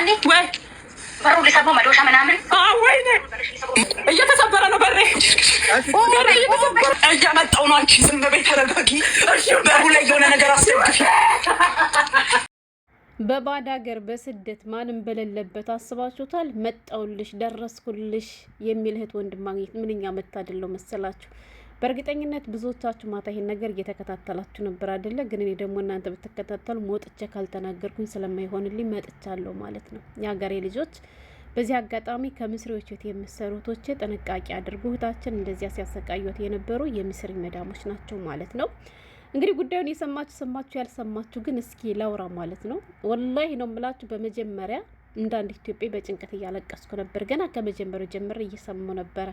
አንዴ ወይ በሩ ሊሰቡ መዶሻ ምናምን ወይኔ እየተሰበረ ነው በሬ እያመጣው ነው። አንቺ ዝም በይ ተረጋጊ። በሩ ላይ የሆነ ነገር አስደግፊ። በባዕድ ሀገር በስደት ማንም በሌለበት አስባችሁታል? መጣውልሽ ደረስኩልሽ የሚል እህት ወንድም ማግኘት ምንኛ መታደል ነው መሰላችሁ። በእርግጠኝነት ብዙዎቻችሁ ማታ ይሄን ነገር እየተከታተላችሁ ነበር አይደለ? ግን እኔ ደግሞ እናንተ ብትከታተሉ ሞጥቼ ካልተናገርኩኝ ስለማይሆንልኝ መጥቻለሁ ማለት ነው። የሀገሬ ልጆች በዚህ አጋጣሚ ከምስሪዎች ቤት የምትሰሩቶቼ ጥንቃቄ አድርጉ። እህታችን እንደዚያ ሲያሰቃዩት የነበሩ የምስሪ መዳሞች ናቸው ማለት ነው። እንግዲህ ጉዳዩን የሰማችሁ ሰማችሁ፣ ያልሰማችሁ ግን እስኪ ላውራ ማለት ነው። ወላሂ ነው የምላችሁ። በመጀመሪያ እንደ አንድ ኢትዮጵያ በጭንቀት እያለቀስኩ ነበር። ገና ከመጀመሪያው ጀምሬ እየሰማሁ ነበረ።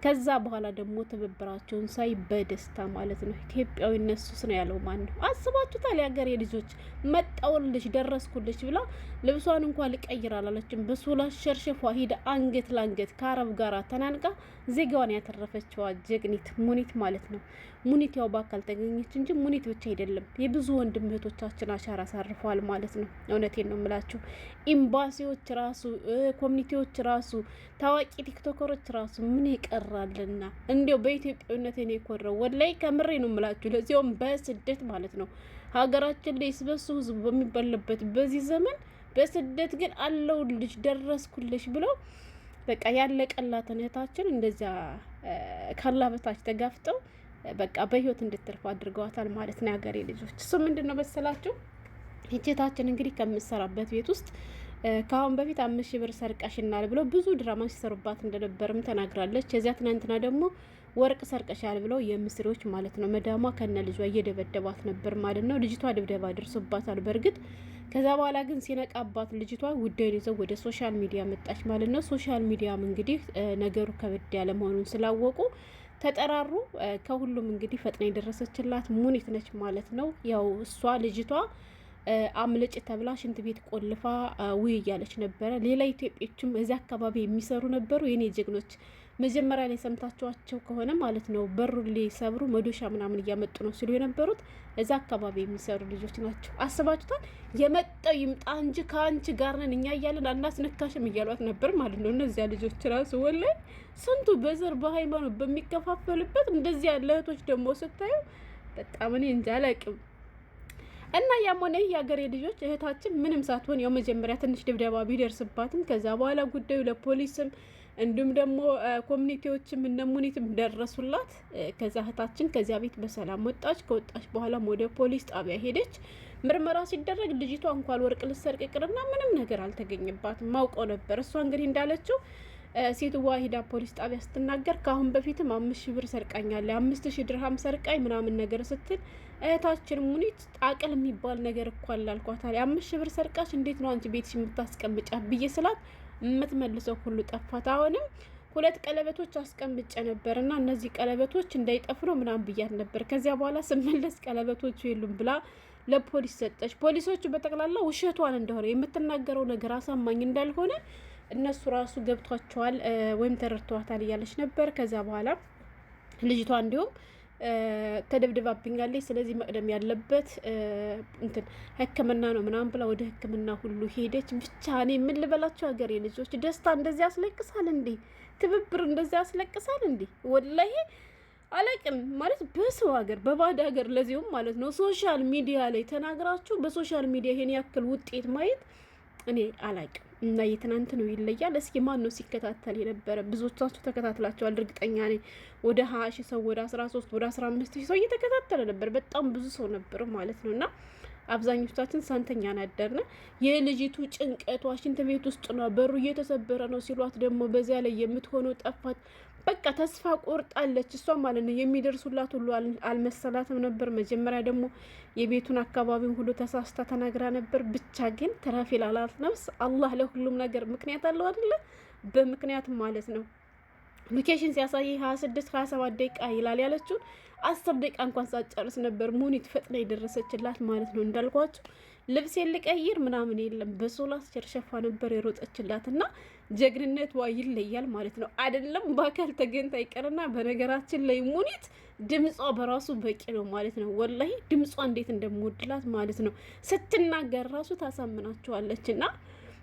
ከዛ በኋላ ደግሞ ትብብራቸውን ሳይ በደስታ ማለት ነው። ኢትዮጵያዊ እነሱስ ነው ያለው ማን ነው? አስባችሁታል? የሀገሬ ልጆች መጣውልሽ ደረስኩልሽ ብላ ልብሷን እንኳን ልቀይር አላለችም። በሶላ ሸርሸፏ ሂደ አንገት ለአንገት ከአረብ ጋር ተናንቃ ዜጋዋን ያተረፈችዋ ጀግኒት ሙኒት ማለት ነው። ሙኒት ያው በአካል ተገኘች እንጂ ሙኒት ብቻ አይደለም፣ የብዙ ወንድም እህቶቻችን አሻራ አሳርፈዋል ማለት ነው። እውነቴን ነው የምላችሁ። ኤምባሲዎች ራሱ ኮሚኒቲዎች ራሱ ታዋቂ ቲክቶከሮች ራሱ ምን ይቀራልና እንዲያው በኢትዮጵያዊነት ነው የኮረው። ወላይ ከምሬ ነው የምላችሁ። ለዚያውም በስደት ማለት ነው። ሀገራችን ላይ ስበሱ ህዝቡ በሚባልበት በዚህ ዘመን በስደት ግን አለውልሽ ደረስኩልሽ ብለው በቃ ያለቀላትን እህታችን እንደዚያ ካላ በታች ተጋፍጠው በቃ በህይወት እንድትርፍ አድርገዋታል ማለት ነው የሀገሬ ልጆች። እሱ ምንድነው መሰላችሁ? እህታችን እንግዲህ ከምትሰራበት ቤት ውስጥ ከአሁን በፊት 5,000 ብር ሰርቀሽናል ብለው ብዙ ድራማ ሲሰሩባት እንደነበርም ተናግራለች። የዚያ ትናንትና ደግሞ ወርቅ ሰርቀሻል ብለው የምስሪዎች ማለት ነው መዳሟ ከነ ልጇ እየደበደባት ነበር ማለት ነው። ልጅቷ ድብደባ ደርሶባታል በእርግጥ። ከዛ በኋላ ግን ሲነቃባት ልጅቷ ጉዳዩን ይዘው ወደ ሶሻል ሚዲያ መጣች ማለት ነው። ሶሻል ሚዲያም እንግዲህ ነገሩ ከበድ ያለ መሆኑን ስላወቁ ተጠራሩ። ከሁሉም እንግዲህ ፈጥና የደረሰችላት ሙኒት ነች ማለት ነው። ያው እሷ ልጅቷ አምልጭ ተብላ ሽንት ቤት ቆልፋ ውይ እያለች ነበረ። ሌላ ኢትዮጵያዎችም እዚያ አካባቢ የሚሰሩ ነበሩ የኔ ጀግኖች። መጀመሪያ ላይ ሰምታችኋቸው ከሆነ ማለት ነው በሩን ሊሰብሩ መዶሻ ምናምን እያመጡ ነው ሲሉ የነበሩት እዛ አካባቢ የሚሰሩ ልጆች ናቸው። አስባችሁታል? የመጣው ይምጣ እንጂ ከአንቺ ጋር ነን እኛ እያለን አናስነካሽም እያሏት ነበር ማለት ነው። እነዚያ ልጆች ራሱ ወላይ ስንቱ በዘር በሃይማኖት በሚከፋፈልበት እንደዚህ ያለ እህቶች ደግሞ ስታዩ በጣም እኔ እንጃ አላቅም። እና ያም ሆነ የሀገሬ ልጆች እህታችን ምንም ሳትሆን ያው መጀመሪያ ትንሽ ድብደባ ቢደርስባትም ከዛ በኋላ ጉዳዩ ለፖሊስም እንዲሁም ደግሞ ኮሚኒቲዎችም እነ ሙኒትም ደረሱላት። ከዛ እህታችን ከዚያ ቤት በሰላም ወጣች። ከወጣች በኋላም ወደ ፖሊስ ጣቢያ ሄደች። ምርመራ ሲደረግ ልጅቷ እንኳን ወርቅ ልትሰርቅ ቅርና ምንም ነገር አልተገኘባትም። ማውቀው ነበር። እሷ እንግዲህ እንዳለችው ሴትዋ ሂዳ ፖሊስ ጣቢያ ስትናገር ከአሁን በፊትም 5,000 ብር ሰርቃኛለች 5,000 ድርሃም ሰርቃኝ ምናምን ነገር ስትል እህታችን ሙኒት ጣቅል የሚባል ነገር እኮ አላልኳታል። 5,000 ብር ሰርቃች እንዴት ነው አንቺ ቤትሽ የምታስቀምጫት ብዬ ስላት የምትመልሰው ሁሉ ጠፋት። አሁንም 2 ቀለበቶች አስቀምጬ ነበር እና እነዚህ ቀለበቶች እንዳይጠፉ ነው ምናምን ብያት ነበር። ከዚያ በኋላ ስመለስ ቀለበቶቹ የሉም ብላ ለፖሊስ ሰጠች። ፖሊሶቹ በጠቅላላ ውሸቷን እንደሆነ የምትናገረው ነገር አሳማኝ እንዳልሆነ እነሱ ራሱ ገብቷቸዋል ወይም ተረድተዋታል እያለች ነበር። ከዛ በኋላ ልጅቷ እንዲሁም ተደብድባብኛለች፣ ስለዚህ መቅደም ያለበት እንትን ሕክምና ነው ምናምን ብላ ወደ ሕክምና ሁሉ ሄደች። ብቻ እኔ ምን ልበላችሁ ሀገሬ ልጆች፣ ደስታ እንደዚህ ያስለቅሳል እንዴ? ትብብር እንደዚህ ያስለቅሳል እንዴ? ወላሂ አላቅም ማለት በሰው ሀገር በባዕድ ሀገር ለዚሁም ማለት ነው ሶሻል ሚዲያ ላይ ተናግራችሁ በሶሻል ሚዲያ ይሄን ያክል ውጤት ማየት እኔ አላቅም። እና የትናንት ነው ይለያል። እስኪ ማን ነው ሲከታተል የነበረ? ብዙዎቻችሁ ተከታትላችኋል እርግጠኛ ነኝ። ወደ 20,000 ሰው ወደ 13 ወደ 15,000 ሰው እየተከታተለ ነበር። በጣም ብዙ ሰው ነበር ማለት ነው። እና አብዛኞቻችን ሳንተኛ ናደርነ። የልጅቱ ጭንቀቷ ሽንት ቤት ውስጥ ነው፣ በሩ እየተሰበረ ነው ሲሏት ደግሞ በዚያ ላይ የምትሆነው ጠፋት። በቃ ተስፋ ቆርጣለች እሷ ማለት ነው። የሚደርሱላት ሁሉ አልመሰላትም ነበር። መጀመሪያ ደግሞ የቤቱን አካባቢውን ሁሉ ተሳስታ ተናግራ ነበር። ብቻ ግን ተራፊ ላላት ነፍስ አላህ ለሁሉም ነገር ምክንያት አለው አይደለ? በምክንያት ማለት ነው። ሎኬሽን ሲያሳይ 26-27 ደቂቃ ይላል ያለችውን 10 ደቂቃ እንኳን ሳትጨርስ ነበር ሙኒት ፈጥና የደረሰችላት ማለት ነው። እንዳልኳችሁ ልብስ ልቀይር ምናምን የለም በሶላት ሸርሸፋ ነበር የሮጠችላት እና ጀግንነቷ ይለያል ማለት ነው። አይደለም በአካል ተገኝታ ይቀርና በነገራችን ላይ ሙኒት ድምጿ በራሱ በቂ ነው ማለት ነው። ወላሂ ድምጿ እንዴት እንደምወድላት ማለት ነው። ስትናገር ራሱ ታሳምናቸዋለች እና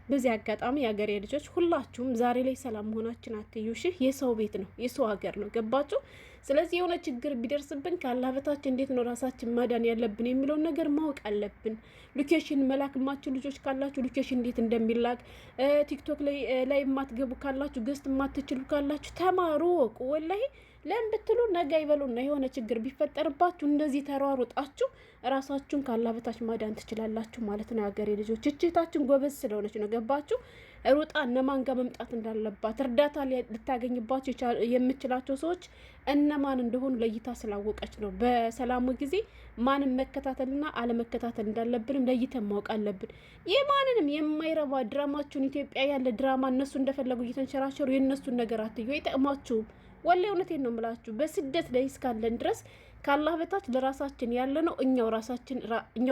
በዚህ አጋጣሚ የሀገሬ ልጆች ሁላችሁም ዛሬ ላይ ሰላም መሆናችን አትዩሽ። የሰው ቤት ነው፣ የሰው ሀገር ነው። ገባችሁ? ስለዚህ የሆነ ችግር ቢደርስብን ካላህ በታች እንዴት ነው ራሳችን ማዳን ያለብን የሚለውን ነገር ማወቅ አለብን። ሎኬሽን መላክ የማትችሉ ልጆች ካላችሁ ሎኬሽን እንዴት እንደሚላክ፣ ቲክቶክ ላይ የማትገቡ ካላችሁ ገስት የማትችሉ ካላችሁ ተማሩ፣ ወቁ። ወላሂ ለምን ብትሉ ነገ ይበሉና የሆነ ችግር ቢፈጠርባችሁ እንደዚህ ተሯሩጣችሁ ራሳችሁን ካላህ በታች ማዳን ትችላላችሁ ማለት ነው። የሀገሬ ልጆች እችታችን ጎበዝ ስለሆነች ነው። ገባችሁ? ሩጣ እነማን ጋር መምጣት እንዳለባት እርዳታ ልታገኝባቸው የምችላቸው ሰዎች እነማን እንደሆኑ ለይታ ስላወቀች ነው። በሰላሙ ጊዜ ማንም መከታተልና አለመከታተል እንዳለብንም ለይተን ማወቅ አለብን። የማንንም የማይረባ ድራማችሁን ኢትዮጵያ ያለ ድራማ እነሱ እንደፈለጉ እየተንሸራሸሩ የእነሱን ነገር አትዩ፣ አይጠቅማችሁም። ወላሂ እውነቴን ነው የምላችሁ። በስደት ላይ እስካለን ድረስ ካላህ በታች ለራሳችን ያለ ነው እኛው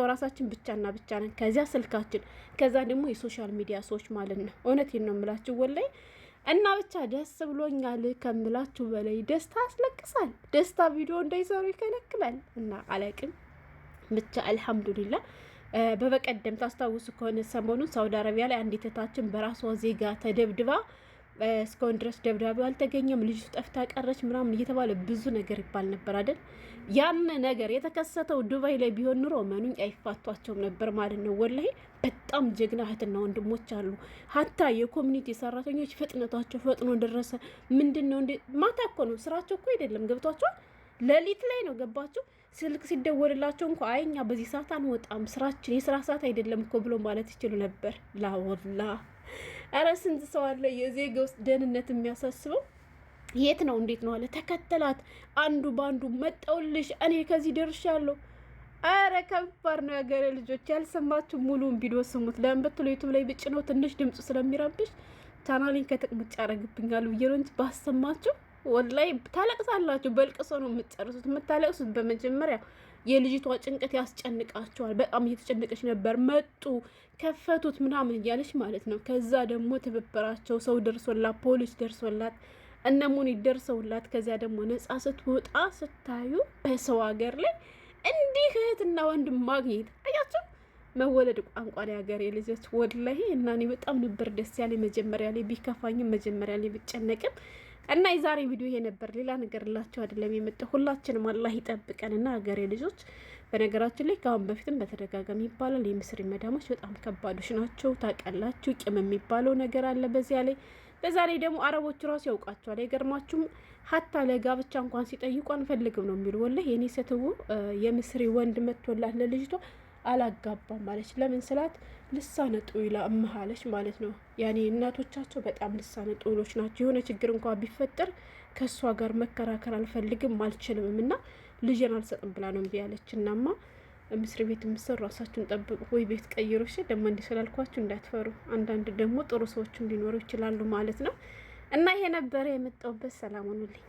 ራሳችን ብቻና ብቻ ነን። ከዚያ ስልካችን፣ ከዛ ደግሞ የሶሻል ሚዲያ ሰዎች ማለት ነው። እውነቴን ነው የምላችሁ ወላሂ። እና ብቻ ደስ ብሎኛል ከምላችሁ በላይ ደስታ ያስለቅሳል። ደስታ ቪዲዮ እንዳይሰሩ ይከለክላል። እና አላቅም ብቻ አልሐምዱሊላህ። በበቀደም ታስታውሱ ከሆነ ሰሞኑን ሳውዲ አረቢያ ላይ አንዲት እህታችን በራሷ ዜጋ ተደብድባ እስካሁን ድረስ ደብዳቤው አልተገኘም፣ ልጅቱ ጠፍታ ቀረች ምናምን እየተባለ ብዙ ነገር ይባል ነበር አይደል? ያን ነገር የተከሰተው ዱባይ ላይ ቢሆን ኑሮ መኑኝ አይፋቷቸውም ነበር ማለት ነው። ወላሂ በጣም ጀግና እህትና ወንድሞች አሉ። ሀታ የኮሚኒቲ ሰራተኞች ፍጥነታቸው ፈጥኖ ደረሰ። ምንድን ነው እንዴ? ማታ እኮ ነው ስራቸው እኮ አይደለም። ገብቷቸዋል? ሌሊት ላይ ነው። ገባችሁ? ስልክ ሲደወልላቸው እንኳ አይኛ በዚህ ሰዓት አንወጣም፣ ስራችን የስራ ሰዓት አይደለም እኮ ብሎ ማለት ይችሉ ነበር። ላወላ አረ ስንት ሰው አለ የዜጋ ውስጥ ደህንነት የሚያሳስበው። የት ነው እንዴት ነው አለ ተከተላት። አንዱ በአንዱ መጣውልሽ፣ እኔ ከዚህ ደርሻለሁ። አረ ከባድ ነው ያገሬ ልጆች። ያልሰማችሁ ሙሉውን ቪዲዮ ስሙት። ለምን ብትሉ ዩቱብ ላይ ብጭ ነው ትንሽ ድምፁ ስለሚረብሽ ቻናሌን ከጥቅምጭ ያደረግብኛሉ ብዬ ነው እንጂ ባሰማችሁ ወላይ ታለቅሳላችሁ። በልቅሶ ነው የምትጨርሱት። የምታለቅሱት በመጀመሪያ የልጅቷ ጭንቀት ያስጨንቃቸዋል። በጣም እየተጨነቀች ነበር። መጡ ከፈቱት ምናምን እያለች ማለት ነው። ከዛ ደግሞ ትብብራቸው ሰው ደርሶላት፣ ፖሊስ ደርሶላት፣ እነ ሙኒት ደርሰውላት፣ ከዚያ ደግሞ ነጻ ስትወጣ ስታዩ በሰው ሀገር ላይ እንዲህ እህትና ወንድም ማግኘት አያቸው። መወለድ ቋንቋ ላይ ሀገር የልጆች ወላሂ። እና እኔ በጣም ነበር ደስ ያለኝ መጀመሪያ ላይ ቢከፋኝም መጀመሪያ ላይ ብጨነቅም እና የዛሬ ቪዲዮ ይሄ ነበር። ሌላ ነገር ላችሁ አይደለም የመጣው። ሁላችንም አላህ ይጠብቀንና ሀገሬ ልጆች። በነገራችን ላይ ከአሁን በፊትም በተደጋጋሚ ይባላል የምስሪ መዳሞች በጣም ከባዶች ናቸው። ታውቃላችሁ፣ ቂም የሚባለው ነገር አለ በዚያ ላይ። በዛ ላይ ደግሞ አረቦቹ ራሱ ያውቃቸዋል። አይገርማችሁም? ሀታ ለጋብቻ እንኳን ሲጠይቁ አንፈልግም ነው የሚሉ። ወላሂ የኔ ሴትዮ የምስሪ ወንድ መጥቶላት ለልጅቷ አላጋባም ማለች። ለምን ስላት ልሳነ ጡይላ እመሃለች ማለት ነው። ያኔ እናቶቻቸው በጣም ልሳነ ጡይሎች ናቸው። የሆነ ችግር እንኳን ቢፈጠር ከእሷ ጋር መከራከር አልፈልግም አልችልም እና ልጅን አልሰጥም ብላ ነው እምቢ ያለች። እናማ ምስር ቤት የምትሰሩ ራሳችሁን ጠብቁ፣ ወይ ቤት ቀይሩ። እሺ ደግሞ እንዲህ ስላልኳችሁ እንዳትፈሩ። አንዳንድ ደግሞ ጥሩ ሰዎችም ሊኖሩ ይችላሉ ማለት ነው። እና ይሄ ነበረ የመጣሁበት። ሰላም ሁኑልኝ።